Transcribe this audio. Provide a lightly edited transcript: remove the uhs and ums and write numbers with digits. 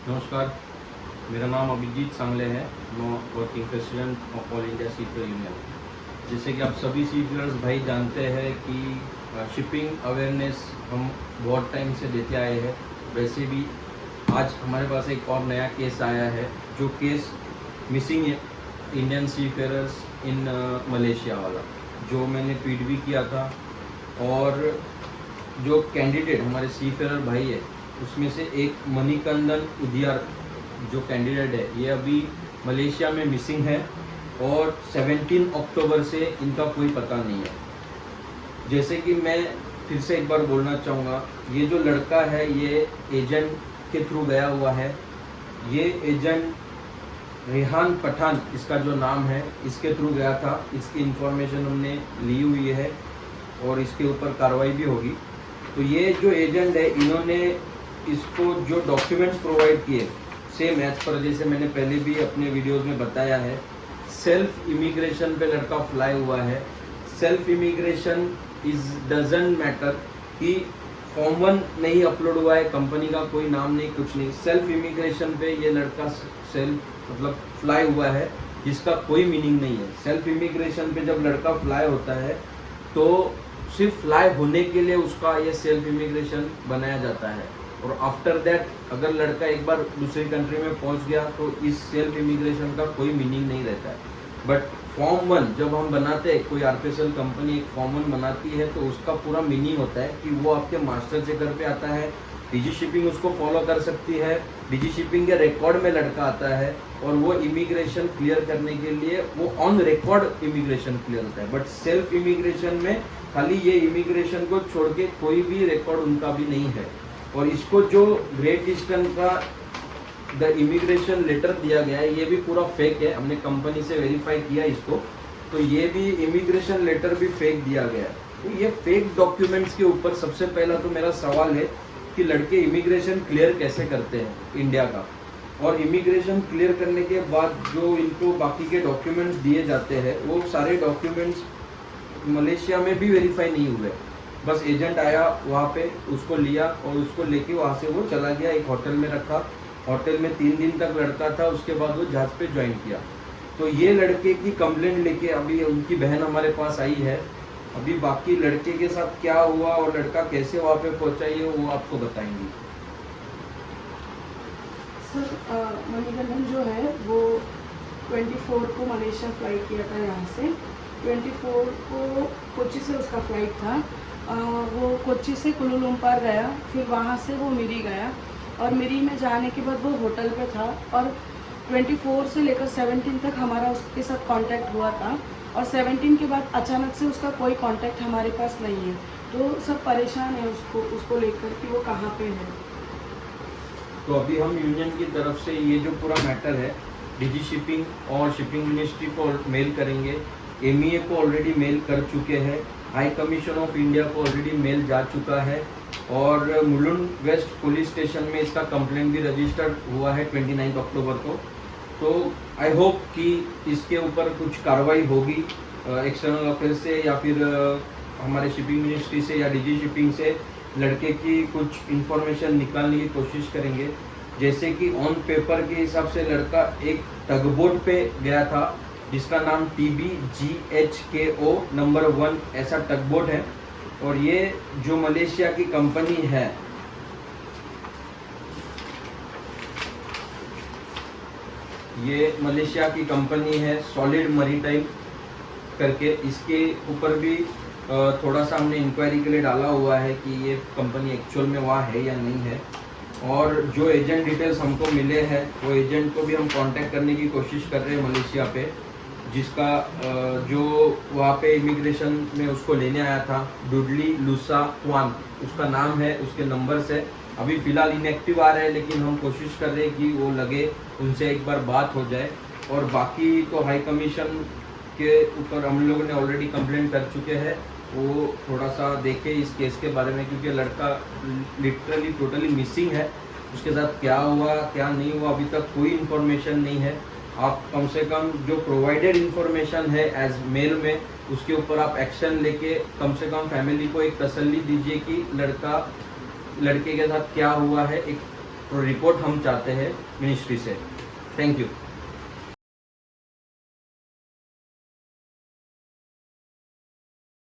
नमस्कार, मेरा नाम अभिजीत सांगले है। मैं working president of all India seafarer union. जैसे कि आप सभी सीफेयर्स भाई जानते हैं कि शिपिंग अवेयरनेस हम बहुत टाइम से देते आए हैं। वैसे भी आज हमारे पास एक और नया केस आया है, जो case missing Indian seafarers in Malaysia वाला, जो मैंने ट्वीट भी किया था। और जो कैंडिडेट हमारे सीफेयर भाई है, उसमें से एक मणिकंदन उदियार जो कैंडिडेट है, ये अभी मलेशिया में मिसिंग है और 17 अक्टूबर से इनका कोई पता नहीं है। जैसे कि मैं फिर से एक बार बोलना चाहूँगा, ये जो लड़का है ये एजेंट के थ्रू गया हुआ है। ये एजेंट रेहान पठान इसका जो नाम है, इसके थ्रू गया था। इसकी इंफॉर्मेशन हमने ली हुई है और इसके ऊपर कार्रवाई भी होगी। तो ये जो एजेंट है, इन्होंने इसको जो डॉक्यूमेंट्स प्रोवाइड किए, सेम एज पर जैसे मैंने पहले भी अपने वीडियोस में बताया है, सेल्फ इमिग्रेशन पे लड़का फ्लाई हुआ है। Self immigration is doesn't matter कि फॉर्म 1 नहीं अपलोड हुआ है, कंपनी का कोई नाम नहीं, कुछ नहीं। सेल्फ इमिग्रेशन पे ये लड़का सेल्फ मतलब फ्लाई हुआ है, जिसका कोई मीनिंग नहीं है। सेल्फ इमिग्रेशन पे जब लड़का फ्लाई होता है तो सिर्फ फ्लाई होने के लिए उसका ये सेल्फ इमिग्रेशन बनाया जाता है। और आफ्टर दैट अगर लड़का एक बार दूसरी कंट्री में पहुंच गया तो इस सेल्फ इमिग्रेशन का कोई मीनिंग नहीं रहता है। बट फॉर्म 1 जब हम बनाते हैं, कोई आरपीएसएल कंपनी एक फॉर्म 1 बनाती है, तो उसका पूरा मीनिंग होता है कि वो आपके मास्टर के घर पे आता है। डीजी शिपिंग उसको फॉलो कर सकती है। डीजी शिपिंग के रिकॉर्ड में लड़का आता है और वो इमिग्रेशन क्लियर करने के लिए वो ऑन रिकॉर्ड इमिग्रेशन क्लियर होता है। बट सेल्फ इमिग्रेशन में खाली ये इमिग्रेशन को छोड़ के कोई भी रिकॉर्ड उनका भी नहीं है। और इसको जो ग्रेट ईस्टर्न का द इमिग्रेशन लेटर दिया गया है, ये भी पूरा फेक है। हमने कंपनी से वेरीफाई किया इसको, तो ये भी इमिग्रेशन लेटर भी फेक दिया गया है। तो ये फेक डॉक्यूमेंट्स के ऊपर सबसे पहला तो मेरा सवाल है कि लड़के इमिग्रेशन क्लियर कैसे करते हैं इंडिया का, और इमिग्रेशन क्लियर करने के बाद जो इनको बाकी के डॉक्यूमेंट्स दिए जाते हैं, वो सारे डॉक्यूमेंट्स मलेशिया में भी वेरीफाई नहीं हुए। बस एजेंट आया वहाँ पे, उसको लिया और उसको लेके वहाँ से वो चला गया, एक होटल में रखा। होटल में 3 दिन तक लड़का था, उसके बाद वो जहाज पे ज्वाइन किया। तो ये लड़के की कंप्लेंट लेके अभी उनकी बहन हमारे पास आई है। अभी बाकी लड़के के साथ क्या हुआ और लड़का कैसे वहाँ पे पहुँचा, ये वो आपको बताएंगी। सर मणिकंदन जो है वो 24 को मलेशिया फ्लाई किया था यहाँ से। 24 को कोच्चि से उसका फ्लाइट था। वो कोच्चि से कुआलालंपुर गया, फिर वहाँ से वो मिरी गया और मिरी में जाने के बाद वो होटल पे था। और 24 से लेकर 17 तक हमारा उसके साथ कांटेक्ट हुआ था, और 17 के बाद अचानक से उसका कोई कांटेक्ट हमारे पास नहीं है। तो सब परेशान है उसको लेकर कि वो कहाँ पे है। तो अभी हम यूनियन की तरफ से ये जो पूरा मैटर है, डीजी शिपिंग और शिपिंग मिनिस्ट्री को मेल करेंगे। एमईए को ऑलरेडी मेल कर चुके हैं, हाई कमीशन ऑफ इंडिया को ऑलरेडी मेल जा चुका है, और मुलुंड वेस्ट पुलिस स्टेशन में इसका कंप्लेंट भी रजिस्टर्ड हुआ है 29 अक्टूबर को। तो आई होप कि इसके ऊपर कुछ कार्रवाई होगी एक्सटर्नल अफेयर से, या फिर हमारे शिपिंग मिनिस्ट्री से या डीजी शिपिंग से लड़के की कुछ इन्फॉर्मेशन निकालने की कोशिश करेंगे। जैसे कि ऑन पेपर के हिसाब से लड़का एक टगबोट पे गया था, जिसका नाम TBGHKO नंबर 1 ऐसा टगबोट है। और ये जो मलेशिया की कंपनी है, ये मलेशिया की कंपनी है सॉलिड मैरीटाइम करके। इसके ऊपर भी थोड़ा सा हमने इंक्वायरी के लिए डाला हुआ है कि ये कंपनी एक्चुअल में वहाँ है या नहीं है। और जो एजेंट डिटेल्स हमको मिले हैं, वो एजेंट को भी हम कांटेक्ट करने की कोशिश कर रहे हैं मलेशिया पे, जिसका जो वहाँ पे इमिग्रेशन में उसको लेने आया था, डुडली लूसा क्वान उसका नाम है, उसके नंबर्स है। अभी फ़िलहाल इनएक्टिव आ रहे हैं, लेकिन हम कोशिश कर रहे हैं कि वो लगे, उनसे एक बार बात हो जाए। और बाकी तो हाई कमीशन के ऊपर हम लोगों ने ऑलरेडी कंप्लेंट कर चुके हैं, वो थोड़ा सा देखे इस केस के बारे में, क्योंकि लड़का लिटरली टोटली मिसिंग है। उसके साथ क्या हुआ क्या नहीं हुआ अभी तक कोई इन्फॉर्मेशन नहीं है। आप कम से कम जो प्रोवाइडेड इन्फॉर्मेशन है एज मेल में, उसके ऊपर आप एक्शन लेके कम से कम फैमिली को एक तसल्ली दीजिए कि लड़के के साथ क्या हुआ है, एक तो रिपोर्ट हम चाहते हैं मिनिस्ट्री से। Thank you.